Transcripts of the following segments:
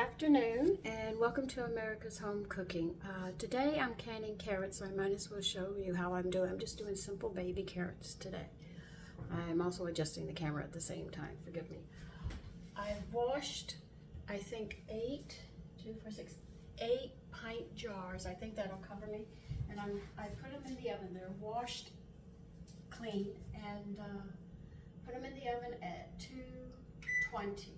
afternoon and welcome to America's Home Cooking. Today I'm canning carrots, so I might as well show you how I'm doing. I'm just doing simple baby carrots today. I'm also adjusting the camera at the same time, forgive me. I've washed, I think 8 pint jars. I think that'll cover me. And I put them in the oven. They're washed clean and put them in the oven at 220.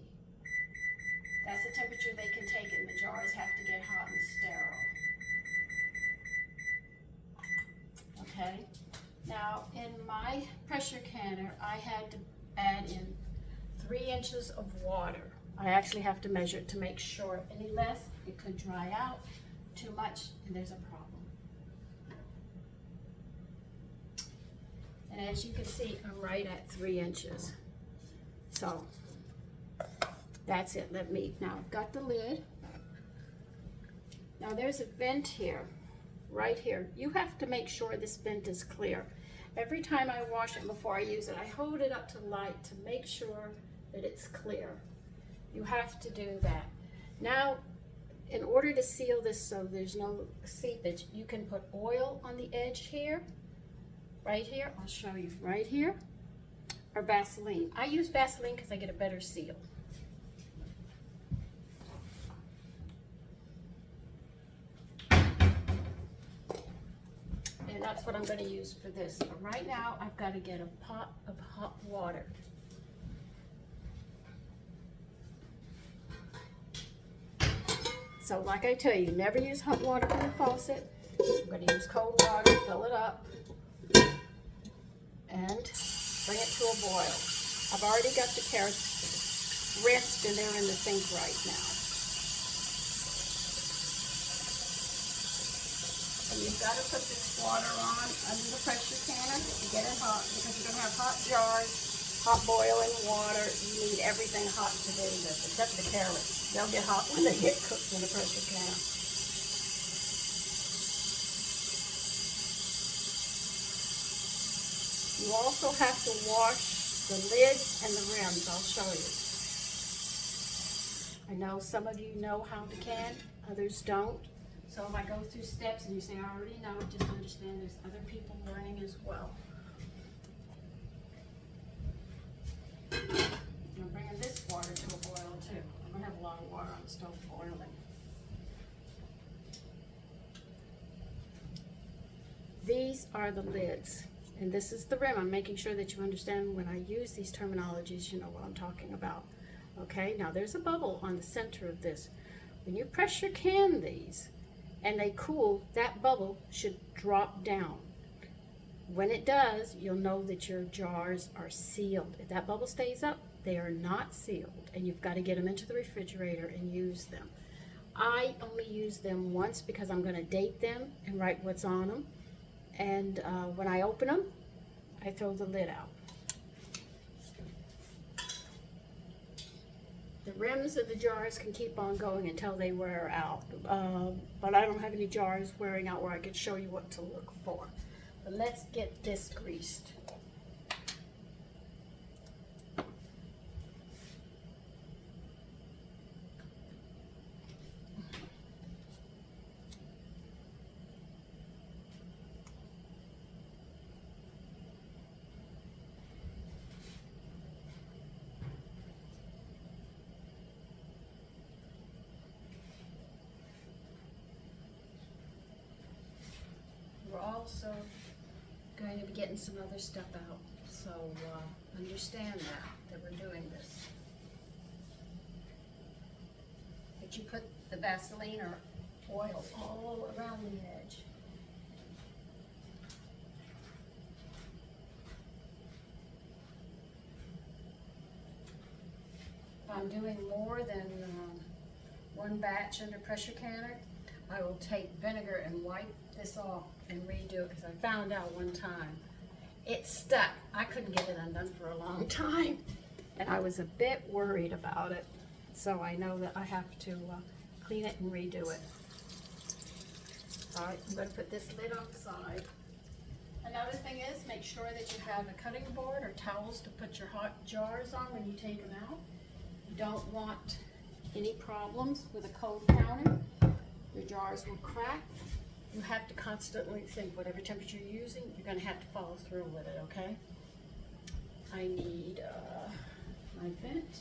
That's the temperature they can take it. The jars have to get hot and sterile. Okay. Now in my pressure canner, I had to add in 3 inches of water. I actually have to measure it to make sure any less it could dry out too much and there's a problem. And as you can see, I'm right at 3 inches. So that's it. Now I've got the lid. Now there's a vent here, right here. You have to make sure this vent is clear. Every time I wash it before I use it, I hold it up to light to make sure that it's clear. You have to do that. Now, in order to seal this so there's no seepage, you can put oil on the edge here, right here. I'll show you right here, or Vaseline. I use Vaseline because I get a better seal. And that's what I'm going to use for this. But right now, I've got to get a pot of hot water. So like I tell you, never use hot water from the faucet. I'm going to use cold water, fill it up, and bring it to a boil. I've already got the carrots rinsed and they're in the sink right now. And you've got to put this water on under the pressure canner to get it hot, because you're going to have hot jars, hot boiling water. You need everything hot to do this, except the carrots. They'll get hot when they get cooked in the pressure canner. You also have to wash the lids and the rims. I'll show you. I know some of you know how to can, others don't. So if I go through steps and you say, I already know, just understand there's other people learning as well. I'm bringing this water to a boil too. I'm going to have a lot of water on the stove boiling. These are the lids. And this is the rim. I'm making sure that you understand when I use these terminologies, you know what I'm talking about. Okay, now there's a bubble on the center of this. When you pressure can these and they cool, that bubble should drop down. When it does, you'll know that your jars are sealed. If that bubble stays up, they are not sealed, and you've got to get them into the refrigerator and use them. I only use them once because I'm going to date them and write what's on them. And when I open them, I throw the lid out. The rims of the jars can keep on going until they wear out, but I don't have any jars wearing out where I can show you what to look for. But let's get this greased. We're also going to be getting some other stuff out, so understand that we're doing this. But you put the Vaseline or oil all around the edge. If I'm doing more than one batch under pressure canner, I will take vinegar and wipe this off and redo it, because I found out one time it stuck. I couldn't get it undone for a long time, and I was a bit worried about it. So I know that I have to clean it and redo it. All right, I'm going to put this lid on the side. Another thing is, make sure that you have a cutting board or towels to put your hot jars on when you take them out. You don't want any problems with a cold counter, your jars will crack. You have to constantly think whatever temperature you're using, you're going to have to follow through with it, okay? I need my vent.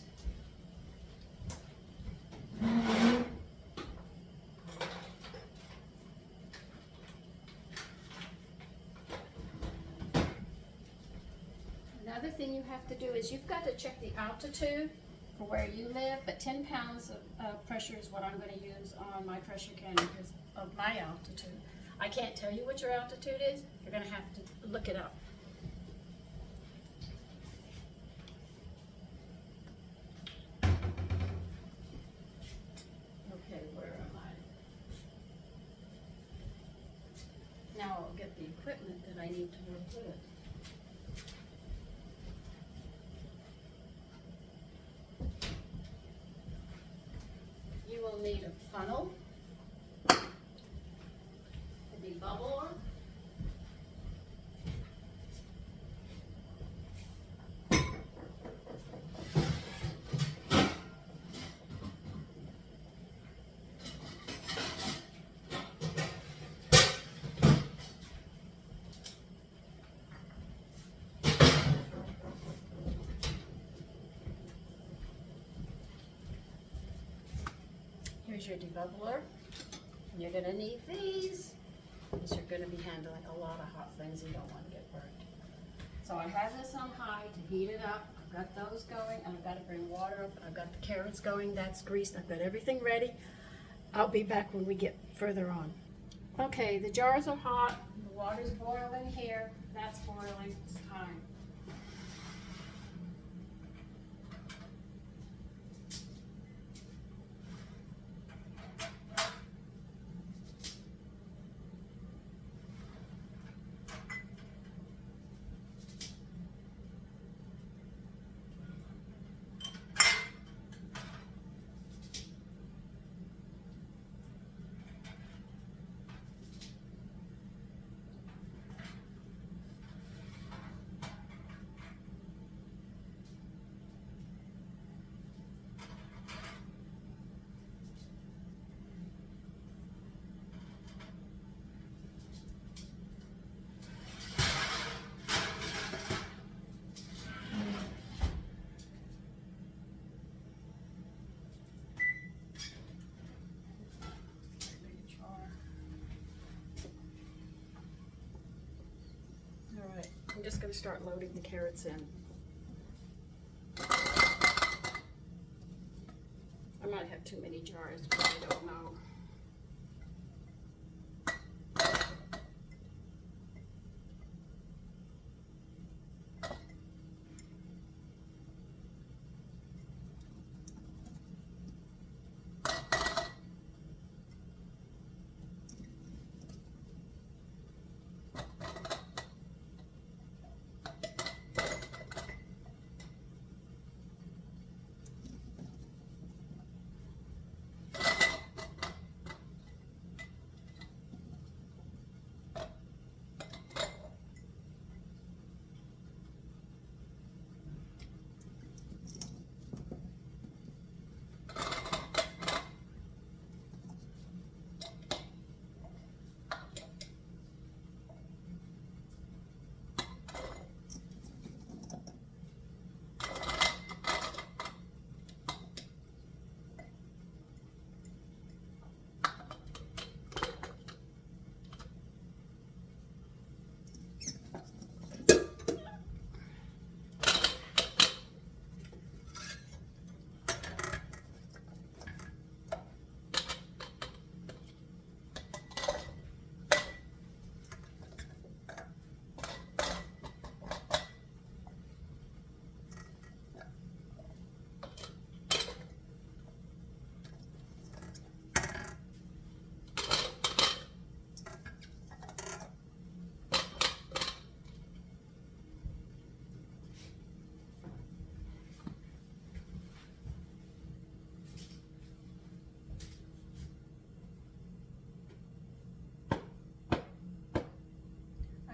Another thing you have to do is you've got to check the altitude for where you live, but 10 pounds of pressure is what I'm going to use on my pressure can because of my altitude. I can't tell you what your altitude is. You're going to have to look it up. Okay, where am I? Now I'll get the equipment that I need to work with it. You will need a funnel, a debubbler, here's your debubbler. You're going to need these because you're going to be handling a lot of hot things you don't want to get burnt. So I have this on high to heat it up. I've got those going, and I've got to bring water up. I've got the carrots going. That's greased. I've got everything ready. I'll be back when we get further on. Okay, the jars are hot. The water's boiling here. That's boiling. It's time. I'm just going to start loading the carrots in. I might have too many jars, but I don't know.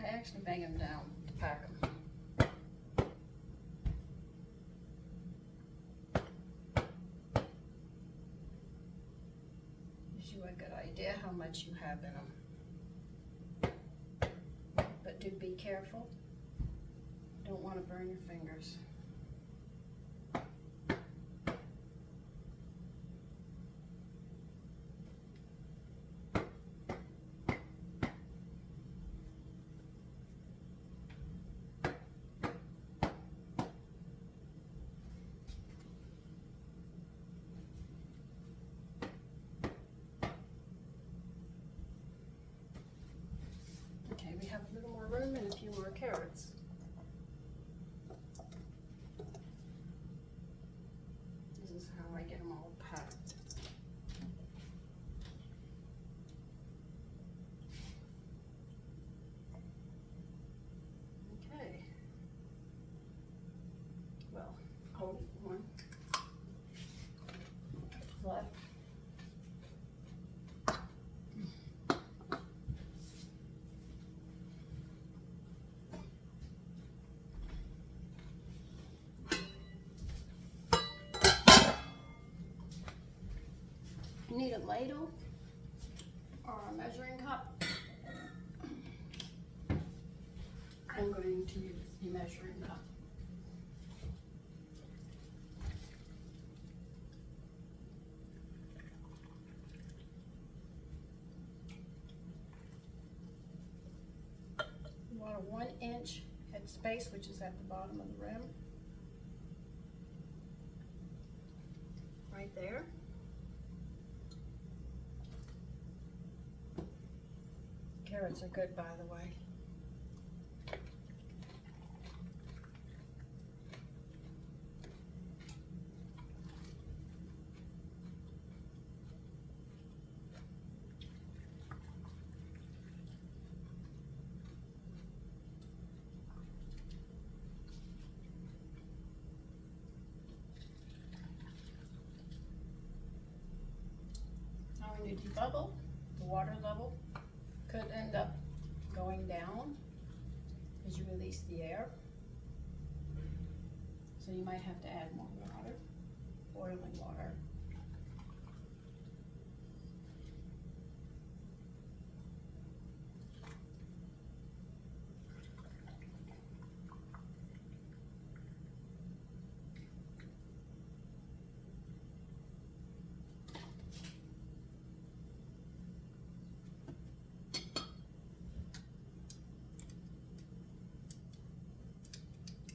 Actually bang them down to pack them. Gives you a good idea how much you have in them. But do be careful. Don't want to burn your fingers. Okay, we have a little more room and a few more carrots. This is how I get them all packed. Okay. Well, hold one. Left. You need a ladle or a measuring cup. I'm going to use the measuring cup. You want a 1-inch head space, which is at the bottom of the rim. Right there. Carrots are good, by the way. Now when you debubble, the water level could end up going down as you release the air. So you might have to add more water, boiling water.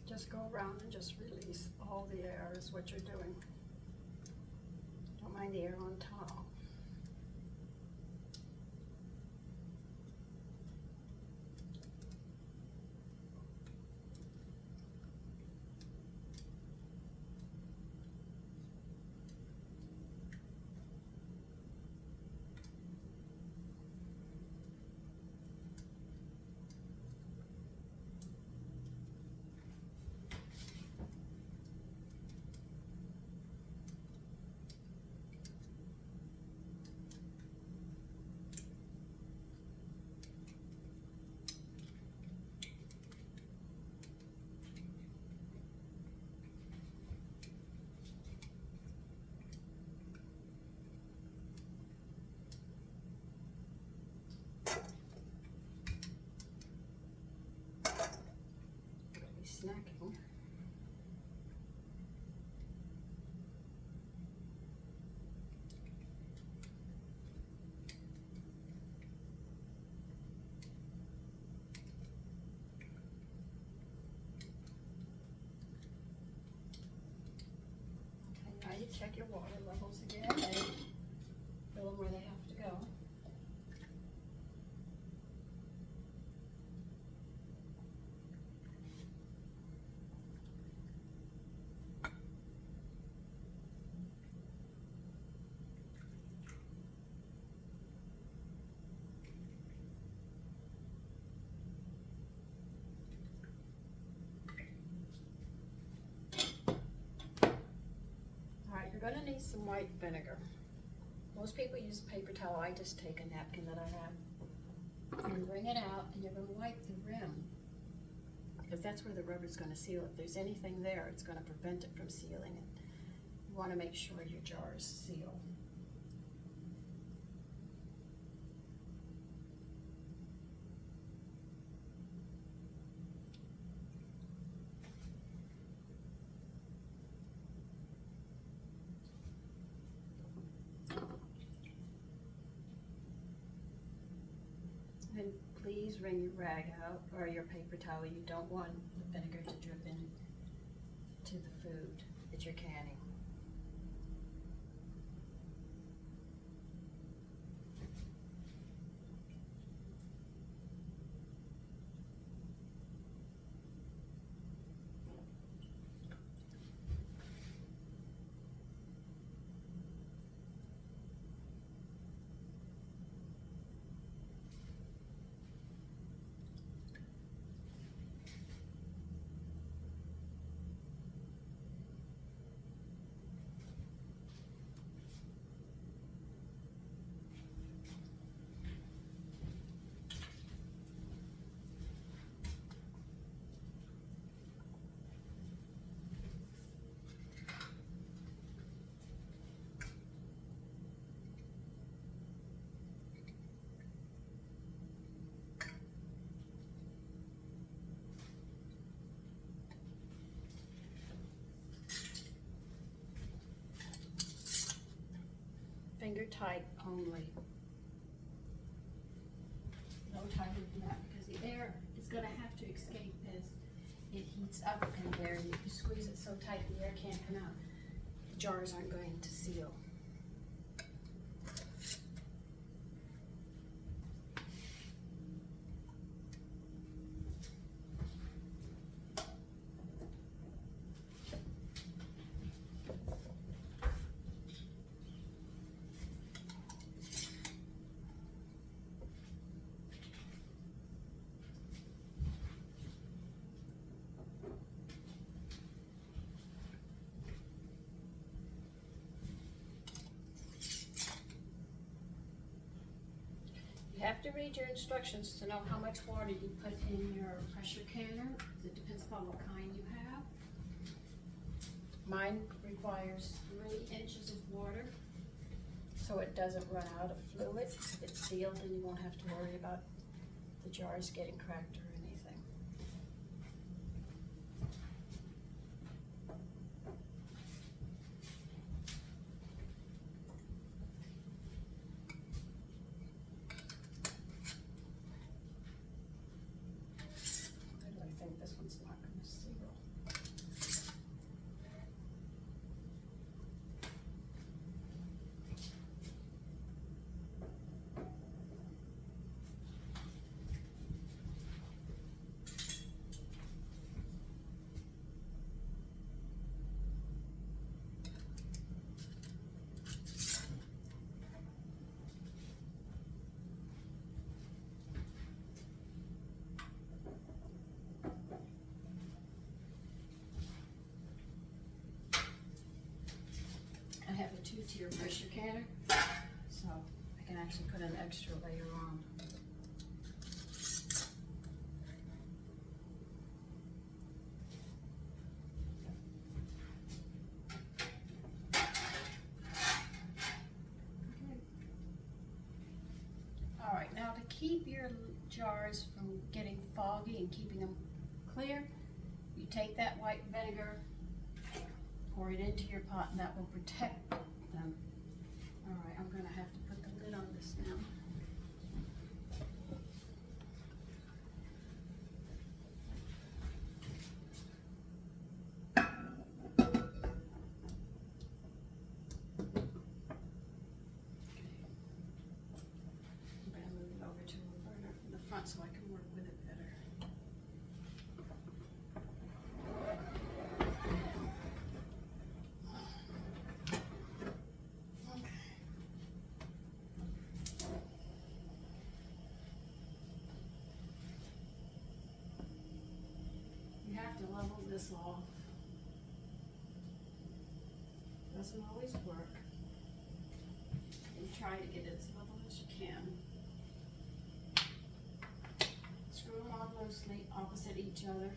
Just go around and just release all the air is what you're doing. Don't mind the air on top. Snacking. Okay, now you check your water levels again and fill them where they have to go. You're going to need some white vinegar. Most people use a paper towel. I just take a napkin that I have and bring it out, and you're going to wipe the rim because that's where the rubber is going to seal. If there's anything there, it's going to prevent it from sealing it. You want to make sure your jars seal. can please wring your rag out or your paper towel. You don't want the vinegar to drip into the food that you're canning. Finger tight only. No tighter than that because the air is going to have to escape as it heats up in there. And if you squeeze it so tight the air can't come out, the jars aren't going to seal. You have to read your instructions to know how much water you put in your pressure canner. It depends upon what kind you have. Mine requires 3 inches of water so it doesn't run out of fluid. If it's sealed, then you won't have to worry about the jars getting cracked or anything. I think this one's not going to seal. I have a 2-tier pressure canner, so I can actually put an extra layer on. All right, now to keep your jars from getting foggy and keeping them clear, you take that white vinegar, pour it into your pot, and that will protect them. All right, I'm going to have to put the lid on this now. I'm going to move it over to a burner from the front so I can work with it better. You have to level this off. Doesn't always work. And try to get it as level as you can. Screw them on loosely, opposite each other.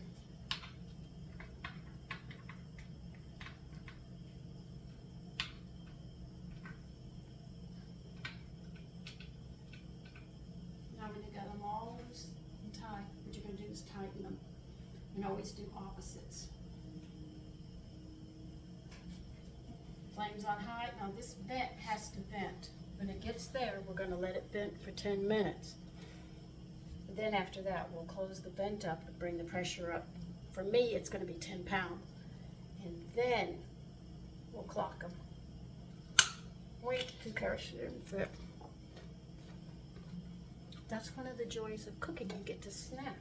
Now when you got them all loose and tight, what you're going to do is tighten them. And always do opposites. Flames on high. Now this vent has to vent. When it gets there, we're going to let it vent for 10 minutes. then after that, we'll close the vent up and bring the pressure up. For me, it's gonna be 10 pounds. And then we'll clock them. Wait to kerosene fit. That's one of the joys of cooking. You get to snack.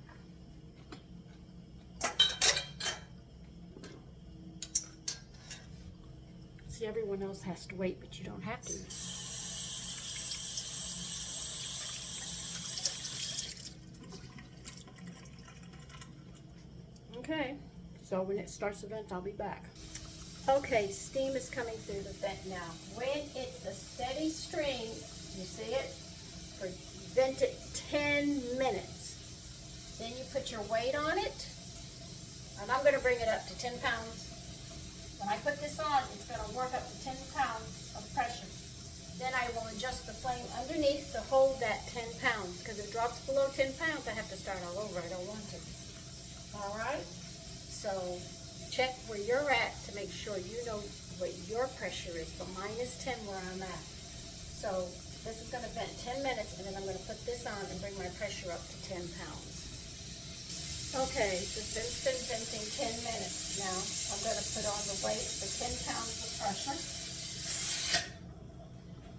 See, everyone else has to wait, but you don't have to. Okay, so when it starts the vent, I'll be back. Okay, steam is coming through the vent now. When it's a steady stream, you see it? Vent it 10 minutes. Then you put your weight on it, and I'm gonna bring it up to 10 pounds. When I put this on, it's gonna work up to 10 pounds of pressure. Then I will adjust the flame underneath to hold that 10 pounds. Because if it drops below 10 pounds, I have to start all over. I don't want to. All right? So check where you're at to make sure you know what your pressure is. So mine is 10 where I'm at. So this is gonna vent 10 minutes, and then I'm gonna put this on and bring my pressure up to 10 pounds. Okay, the vent's been venting 10 minutes now. I'm gonna put on the weight for 10 pounds of pressure.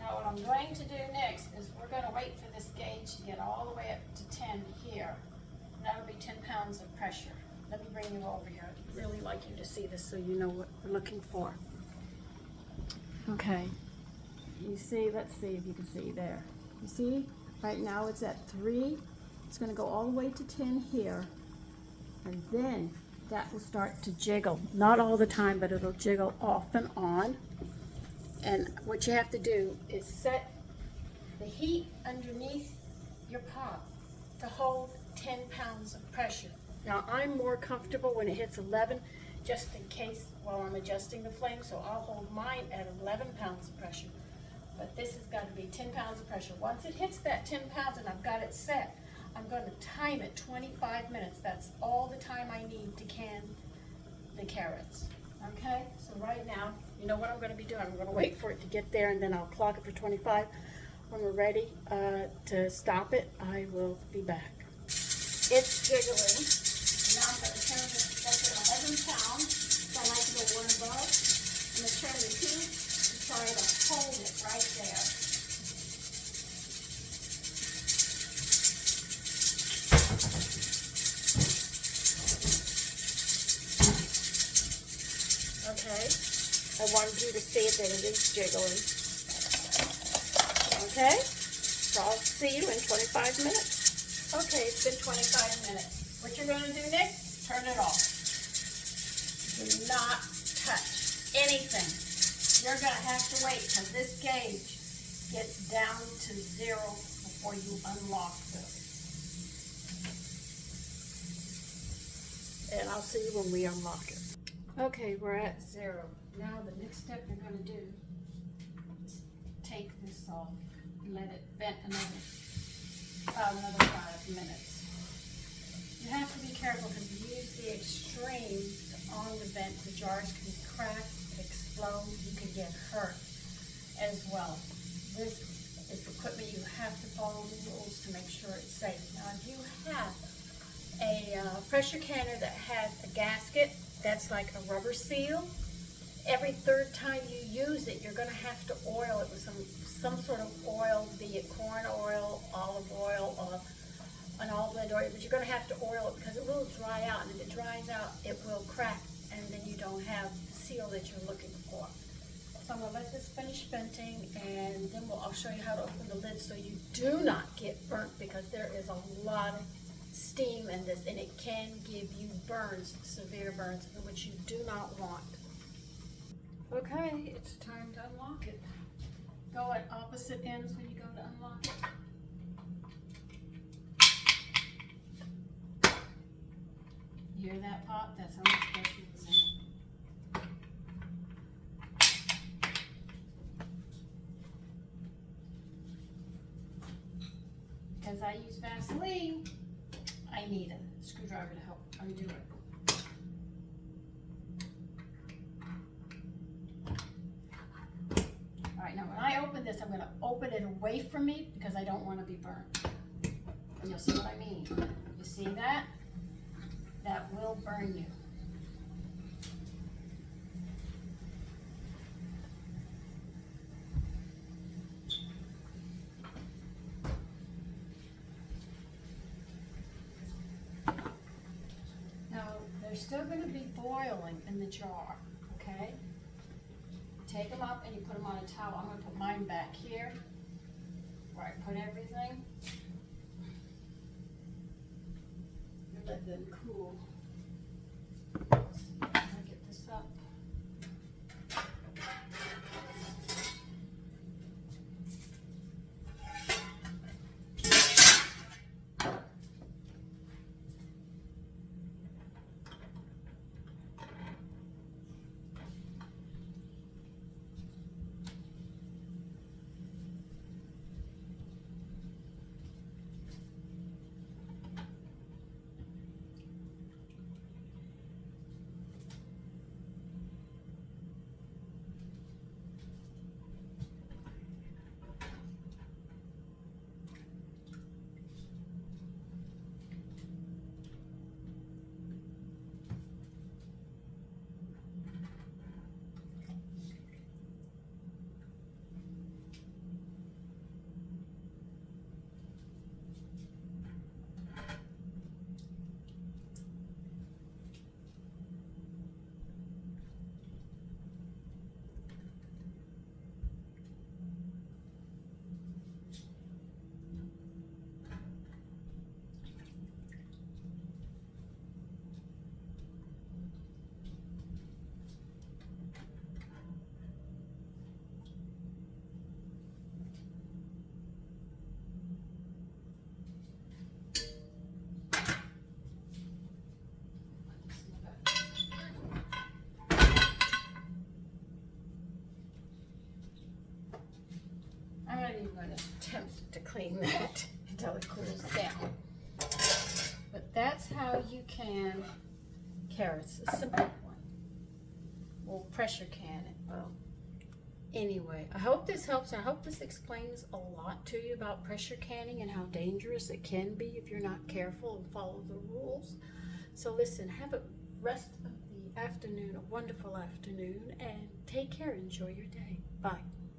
Now what I'm going to do next is we're gonna wait for this gauge to get all the way up to 10 here. And that'll be 10 pounds of pressure. Let me bring you over here. I'd really like you to see this so you know what we're looking for. Okay, you see, let's see if you can see there. You see, right now it's at 3. It's gonna go all the way to 10 here. And then that will start to jiggle. Not all the time, but it'll jiggle off and on. And what you have to do is set the heat underneath your pot to hold 10 pounds of pressure. Now I'm more comfortable when it hits 11, just in case while I'm adjusting the flame, so I'll hold mine at 11 pounds of pressure. But this has got to be 10 pounds of pressure. Once it hits that 10 pounds and I've got it set, I'm going to time it 25 minutes. That's all the time I need to can the carrots. Okay, so right now, you know what I'm going to be doing. I'm going to wait for it to get there, and then I'll clock it for 25. When we're ready to stop it, I will be back. It's jiggling. Now I'm going to turn this up to 11 pounds. So I like to go one above. I'm going to turn the heat to try to hold it right there. Okay, I wanted you to see that it is jiggling. Okay, so I'll see you in 25 minutes. Okay, it's been 25 minutes. What you're going to do next, turn it off. Do not touch anything. You're going to have to wait till this gauge gets down to 0 before you unlock this. And I'll see you when we unlock it. Okay, we're at 0. Now the next step you're going to do is take this off and let it vent another 5 minutes. You have to be careful because you use the extremes on the vent. The jars can crack, explode, you can get hurt as well. This is equipment you have to follow the rules to make sure it's safe. Now if you have a pressure canner that has a gasket, that's like a rubber seal. Every third time you use it, you're going to have to oil it with some sort of oil, be it corn oil, olive oil, or an olive oil, but you're going to have to oil it because it will dry out, and if it dries out, it will crack, and then you don't have the seal that you're looking for. So I'm going to let this finish venting, and then I'll show you how to open the lid so you do not get burnt, because there is a lot of steam in this, and it can give you burns, severe burns, which you do not want. Okay, it's time to unlock it. Go at opposite ends when you go to unlock it. You hear that pop? That's how much pressure is in it. Because I use Vaseline, I need a screwdriver to help undo it. Alright, now when I open this, I'm going to open it away from me because I don't want to be burned. And you'll see what I mean. You see that? That will burn you. Now, they're still going to be boiling in the jar, okay? Take them up and you put them on a towel. I'm going to put mine back here where I put everything. And let them cool. I'm going to get this up. I'm not even going to attempt to clean that until it cools down. But that's how you can carrots, a simple one. We'll pressure can it. Well, anyway, I hope this helps. I hope this explains a lot to you about pressure canning and how dangerous it can be if you're not careful and follow the rules. So listen, have a rest of the afternoon, a wonderful afternoon, and take care. Enjoy your day. Bye.